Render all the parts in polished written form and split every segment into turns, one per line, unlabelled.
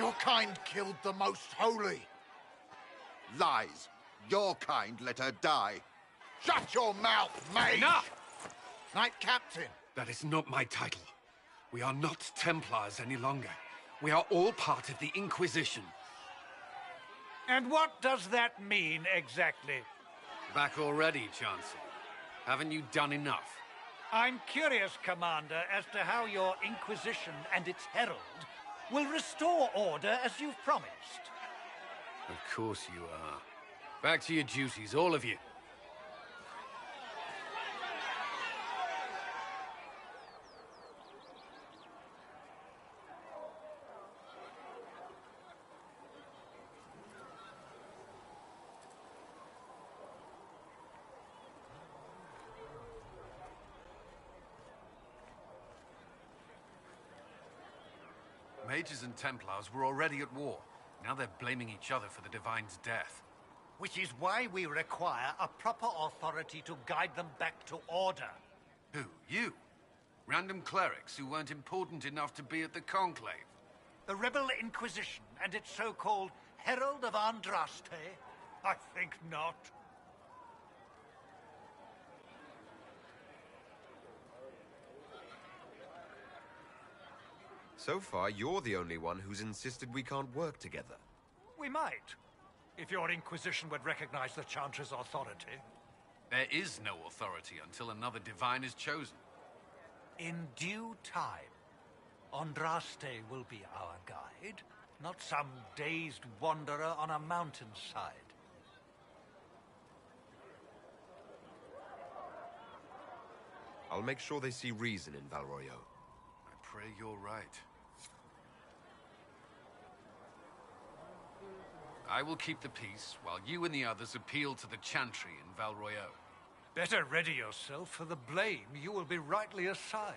Your kind killed the most holy.
Lies. Your kind let her die.
Shut your mouth, mage!
Enough!
Knight Captain.
That is not my title. We are not Templars any longer. We are all part of the Inquisition.
And what does that mean, exactly?
Back already, Chancellor. Haven't you done enough?
I'm curious, Commander, as to how your Inquisition and its herald will restore order as you've promised.
Of course you are. Back to your duties, all of you. Mages and Templars were already at war. Now they're blaming each other for the Divine's death.
Which is why we require a proper authority to guide them back to order.
Who? You? Random clerics who weren't important enough to be at the Conclave?
The Rebel Inquisition and its so-called Herald of Andraste? I think not.
So far, you're the only one who's insisted we can't work together.
We might, if your Inquisition would recognize the Chantry's authority.
There is no authority until another Divine is chosen.
In due time, Andraste will be our guide, not some dazed wanderer on a mountainside.
I'll make sure they see reason in Val Royeaux.
I pray you're right. I will keep the peace, while you and the others appeal to the Chantry in Val Royeaux.
Better ready yourself for the blame you will be rightly assigned.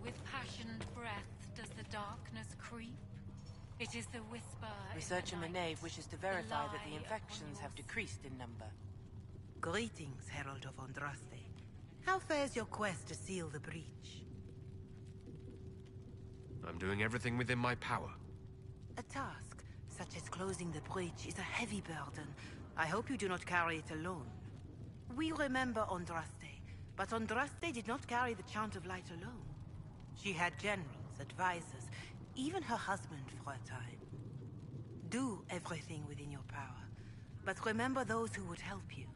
With passioned breath does the darkness creep. It is the whisper.
Research in the nave wishes to verify that the
lie
infections have decreased in number.
Greetings, Herald of Andraste. How fares your quest to seal the breach?
I'm doing everything within my power.
A task, such as closing the breach, is a heavy burden. I hope you do not carry it alone. We remember Andraste, but Andraste did not carry the Chant of Light alone. She had generals, advisors, even her husband for a time. Do everything within your power, but remember those who would help you.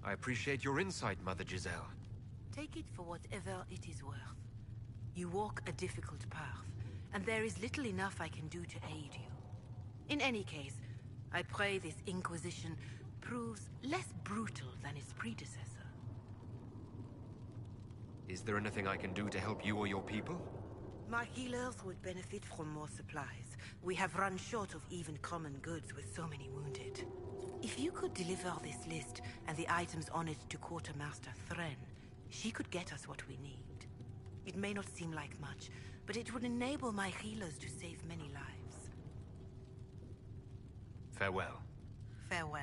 I appreciate your insight, Mother Giselle.
Take it for whatever it is worth. You walk a difficult path, and there is little enough I can do to aid you. In any case, I pray this Inquisition proves less brutal than its predecessor.
Is there anything I can do to help you or your people?
My healers would benefit from more supplies. We have run short of even common goods with so many wounded. If you could deliver this list and the items on it to Quartermaster Threnn, she could get us what we need. It may not seem like much, but it would enable my healers to save many lives.
Farewell.
Farewell.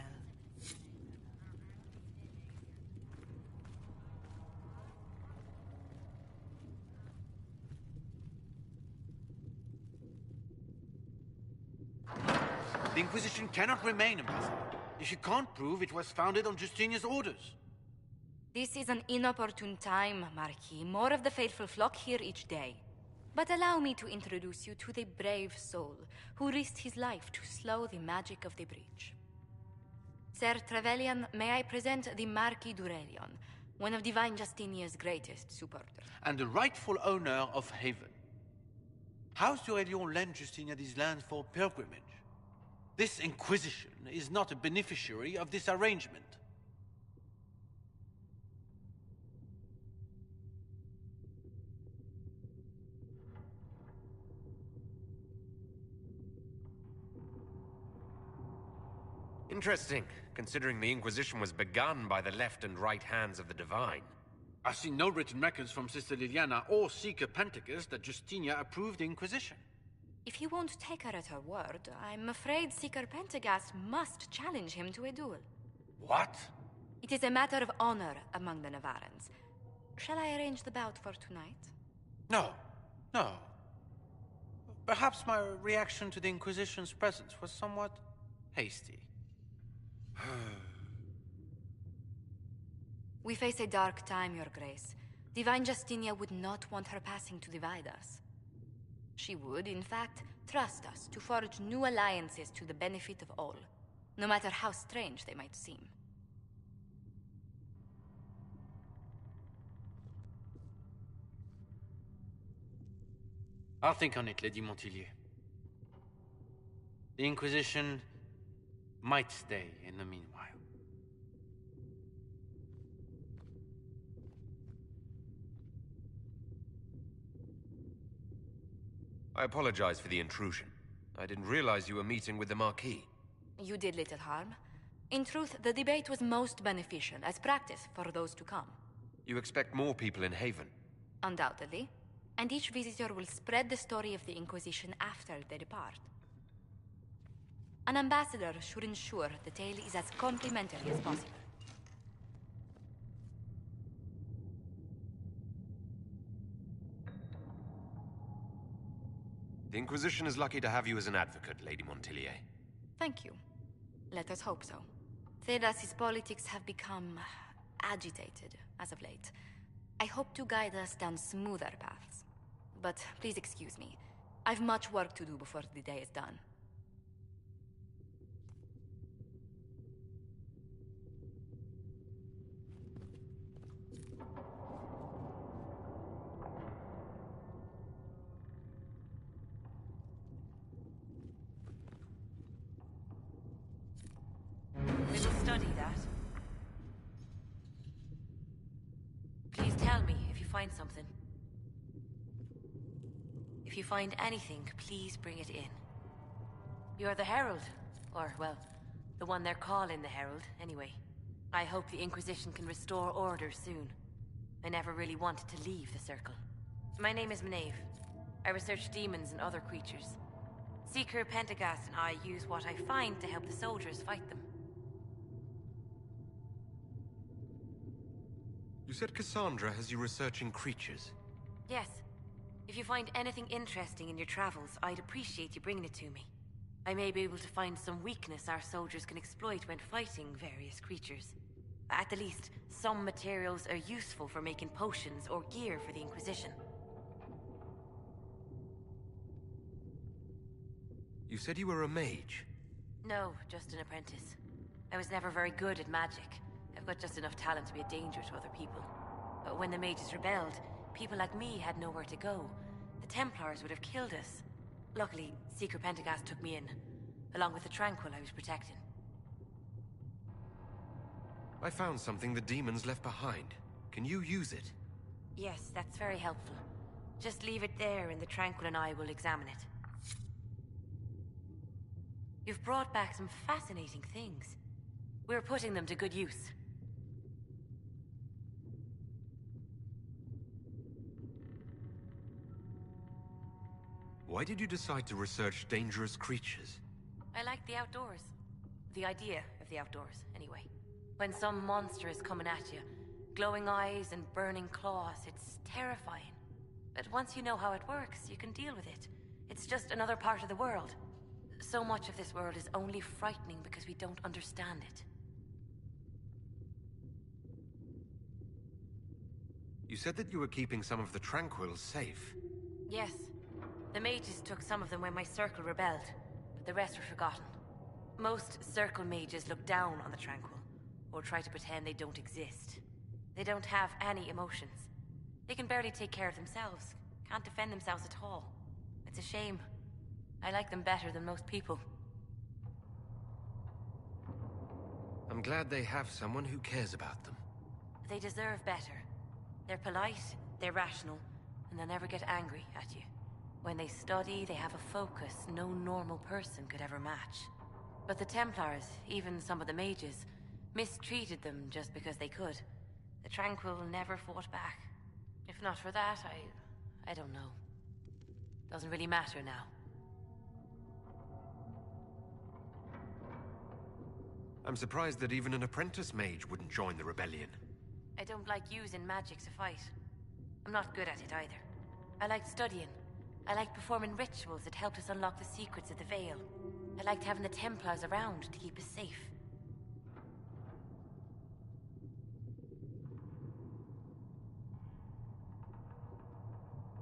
The Inquisition cannot remain, Ambassador, if you can't prove it was founded on Justinia's orders.
This is an inopportune time, Marquis. More of the faithful flock here each day. But allow me to introduce you to the brave soul who risked his life to slow the magic of the breach. Sir Trevelyan, may I present the Marquis d'Aurelion, one of Divine Justinia's greatest supporters.
And the rightful owner of Haven. House d'Aurelion lent Justinia these lands for pilgrimage. This Inquisition is not a beneficiary of this arrangement.
Interesting, considering the Inquisition was begun by the left and right hands of the Divine.
I've seen no written records from Sister Liliana or Seeker Pentecost that Justinia approved the Inquisition.
If he won't take her at her word, I'm afraid Seeker Pentagast must challenge him to a duel.
What?
It is a matter of honor among the Navarrans. Shall I arrange the bout for tonight?
No. No. Perhaps my reaction to the Inquisition's presence was somewhat hasty.
We face a dark time, Your Grace. Divine Justinia would not want her passing to divide us. She would, in fact, trust us to forge new alliances to the benefit of all, no matter how strange they might seem.
I'll think on it, Lady Montilyet. The Inquisition might stay in the meanwhile.
I apologize for the intrusion. I didn't realize you were meeting with the Marquis.
You did little harm. In truth, the debate was most beneficial as practice for those to come.
You expect more people in Haven?
Undoubtedly. And each visitor will spread the story of the Inquisition after they depart. An ambassador should ensure the tale is as complimentary as possible.
The Inquisition is lucky to have you as an advocate, Lady Montilyet.
Thank you. Let us hope so. Thedas's politics have become agitated as of late. I hope to guide us down smoother paths. But please excuse me. I've much work to do before the day is done.
We will study that. Please tell me if you find something. If you find anything, please bring it in. You're the Herald. Or, well, the one they're calling the Herald, anyway. I hope the Inquisition can restore order soon. I never really wanted to leave the Circle. My name is Maeve. I research demons and other creatures. Seeker Pentagast and I use what I find to help the soldiers fight them.
You said Cassandra has you researching creatures.
Yes. If you find anything interesting in your travels, I'd appreciate you bringing it to me. I may be able to find some weakness our soldiers can exploit when fighting various creatures. At the least, some materials are useful for making potions or gear for the Inquisition.
You said you were a mage.
No, just an apprentice. I was never very good at magic. I've got just enough talent to be a danger to other people. But when the mages rebelled, people like me had nowhere to go. The Templars would have killed us. Luckily, Seeker Pentagast took me in, along with the Tranquil I was protecting.
I found something the demons left behind. Can you use it?
Yes, that's very helpful. Just leave it there and the Tranquil and I will examine it. You've brought back some fascinating things. We're putting them to good use.
Why did you decide to research dangerous creatures?
I like the outdoors. The idea of the outdoors, anyway. When some monster is coming at you, glowing eyes and burning claws, it's terrifying. But once you know how it works, you can deal with it. It's just another part of the world. So much of this world is only frightening because we don't understand it.
You said that you were keeping some of the Tranquils safe.
Yes. The mages took some of them when my Circle rebelled, but the rest were forgotten. Most Circle mages look down on the Tranquil, or try to pretend they don't exist. They don't have any emotions. They can barely take care of themselves, can't defend themselves at all. It's a shame. I like them better than most people.
I'm glad they have someone who cares about them.
They deserve better. They're polite, they're rational, and they'll never get angry at you. When they study, they have a focus no normal person could ever match. But the Templars, even some of the mages, mistreated them just because they could. The Tranquil never fought back. If not for that, I don't know. Doesn't really matter now.
I'm surprised that even an apprentice mage wouldn't join the rebellion.
I don't like using magic to fight. I'm not good at it either. I liked studying. I liked performing rituals that helped us unlock the secrets of the Veil. I liked having the Templars around to keep us safe.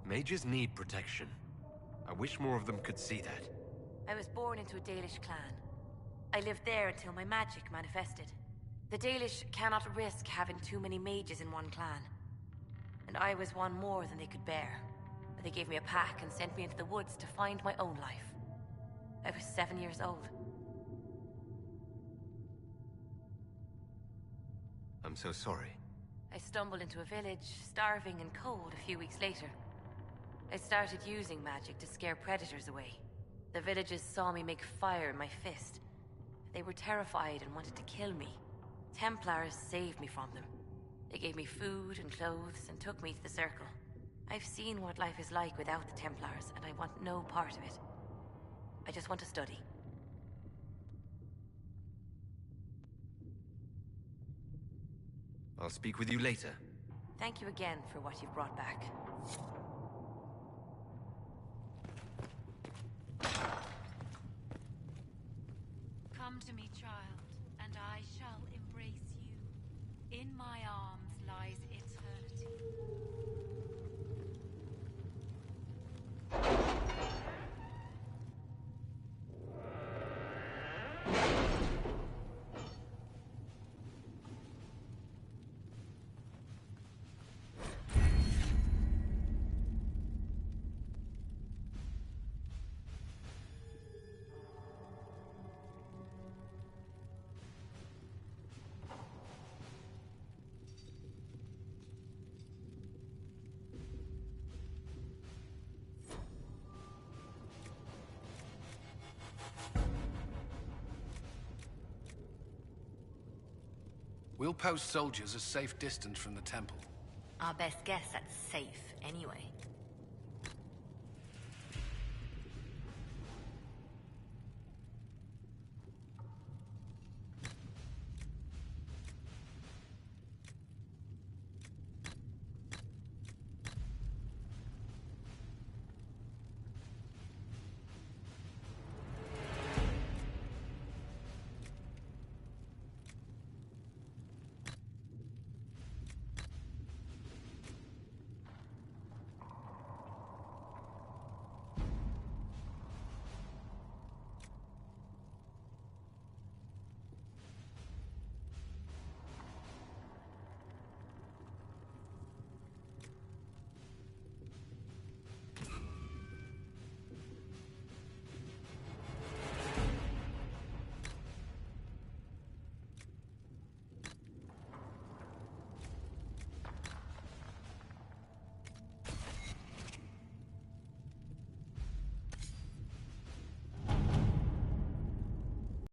Mages need protection. I wish more of them could see that.
I was born into a Dalish clan. I lived there until my magic manifested. The Dalish cannot risk having too many mages in one clan. And I was one more than they could bear. They gave me a pack and sent me into the woods to find my own life. I was 7 years old.
I'm so sorry.
I stumbled into a village, starving and cold a few weeks later. I started using magic to scare predators away. The villagers saw me make fire in my fist. They were terrified and wanted to kill me. Templars saved me from them. They gave me food and clothes and took me to the Circle. I've seen what life is like without the Templars, and I want no part of it. I just want to study.
I'll speak with you later.
Thank you again for what you've brought back.
Come to me, child, and I shall embrace you. In my arms lies eternity.
We'll post soldiers a safe distance from the temple.
Our best guess at safe, anyway.